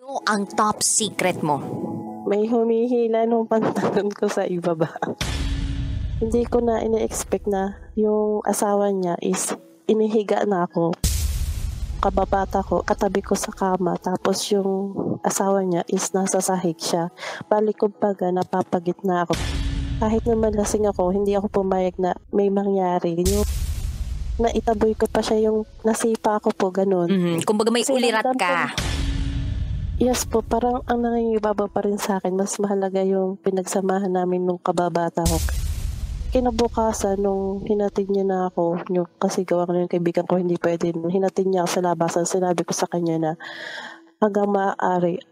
Ano ang top secret mo? May humihila nung pantalon ko sa ibaba. Hindi ko na ina-expect na yung asawa niya is inihiga na ako. Kababata ko, katabi ko sa kama, tapos yung asawa niya is nasa sahig siya. Balik kumbaga, napapagitna ako. Kahit na malasing ako, hindi ako pumayag na may mangyari. Yung naitaboy ko pa siya, yung nasipa ako po, ganun. Kumbaga may ulirat ka. Yes po, parang ang nangingibaba pa rin sa akin, mas mahalaga yung pinagsamahan namin nung kababata ko. Kinabukasan, nung hinatid niya na ako, kasi gawa ko na yung kaibigan ko, hindi pwede. Hinatid niya ako sa labasan, sinabi ko sa kanya na hanggang maaari,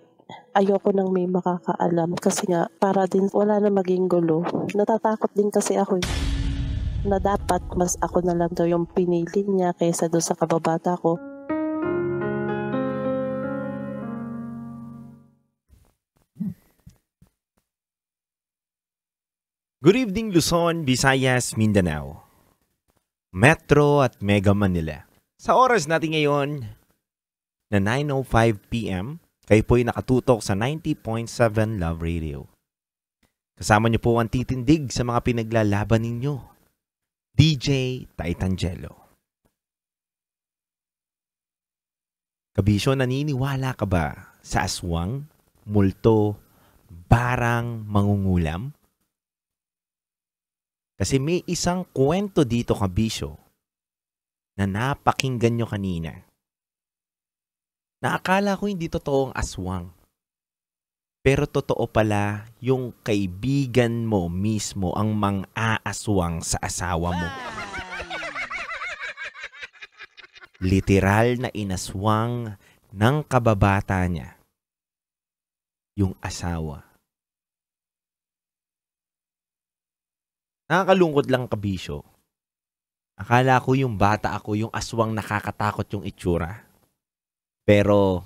ayoko nang may makakaalam. Kasi nga, para din wala na maging gulo. Natatakot din kasi ako na dapat mas ako na lang daw yung pinili niya kaysa doon sa kababata ko. Good evening Luzon, Visayas, Mindanao, Metro at Mega Manila. Sa oras natin ngayon na 9:05 PM, kayo po'y nakatutok sa 90.7 Love Radio. Kasama niyo po ang titindig sa mga pinaglalaban ninyo, DJ Titangelo. Kabisyo, naniniwala ka ba sa aswang, multo, barang, mangungulam? Kasi may isang kwento dito, kabisyo, na napakinggan nyo kanina. Naakala ko hindi totoong aswang. Pero totoo pala yung kaibigan mo mismo ang mang-aaswang sa asawa mo. Literal na inaswang ng kababata niya yung asawa. Nakakalungkot lang, kabisyo. Akala ko yung bata ako, yung aswang nakakatakot yung itsura. Pero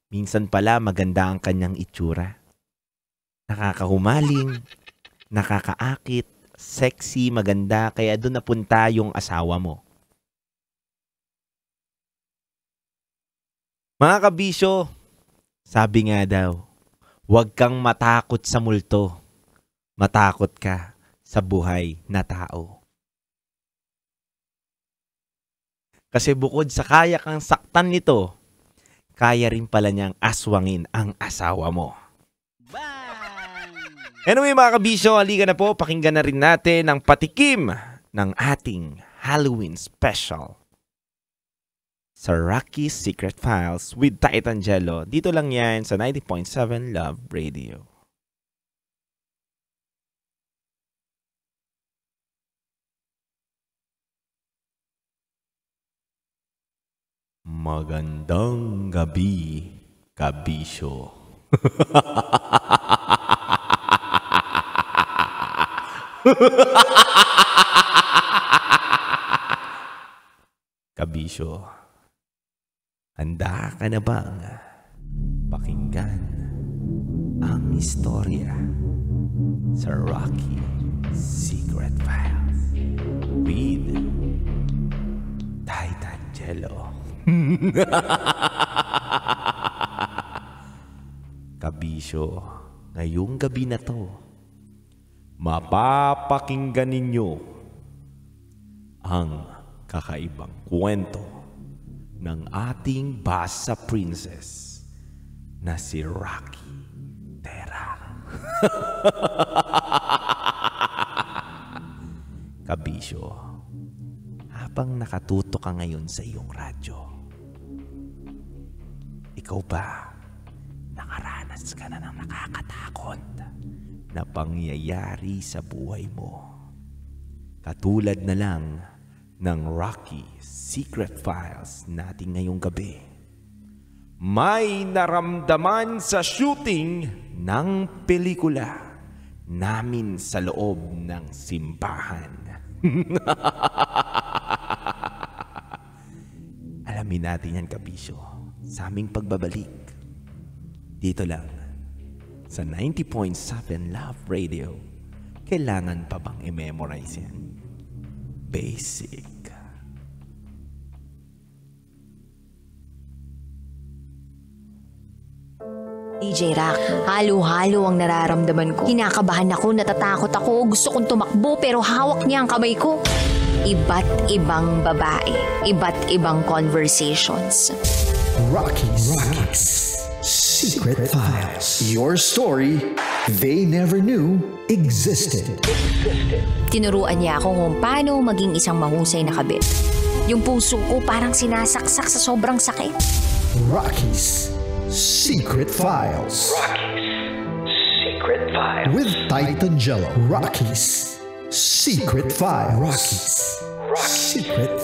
minsan pala maganda ang kanyang itsura. Nakakahumaling, nakakaakit, sexy, maganda, kaya doon napunta yung asawa mo. Mga kabisyo, sabi nga daw, huwag kang matakot sa multo. Matakot ka sa buhay na tao. Kasi bukod sa kaya kang saktan nito, kaya rin pala niyang aswangin ang asawa mo. Anyway mga kabisyo, halika na po, pakinggan na rin natin ang patikim ng ating Halloween special sa Rocky's Secret Files with Titangelo. Dito lang yan sa 90.7 Love Radio. Magandang gabi, kabisyo. Kabisyo, handa ka na bang pakinggan ang istorya sa Rocky Secret Files with Titangelo? Kabisyo, ngayong gabi na to, mapapakinggan ninyo ang kakaibang kwento ng ating basa princess na si Rocky Terra. Kabisyo, habang nakatuto ka ngayon sa iyong radyo, ikaw ba nakaranas ka na ng nakakatakot na pangyayari sa buhay mo? Katulad na lang ng Rocky Secret Files natin ngayong gabi. May naramdaman sa shooting ng pelikula namin sa loob ng simbahan. Alamin natin yan, kabisyo, sa aming pagbabalik. Dito lang sa 90.7 Love Radio. Kailangan pa bang i-memorize yan? Basic. DJ Rock, halo-halo ang nararamdaman ko. Kinakabahan ako, natatakot ako, gusto kong tumakbo pero hawak niya ang kamay ko. Iba't ibang babae, iba't ibang conversations. Rocky's Secret Files. Your story they never knew existed. Tinuruan niya ako kung paano maging isang mahusay na kabit. Yung puso ko parang sinasaksak sa sobrang sakit. Rocky's Secret Files. Secret Files. With Titan Jello. Rocky's Secret Files. Secret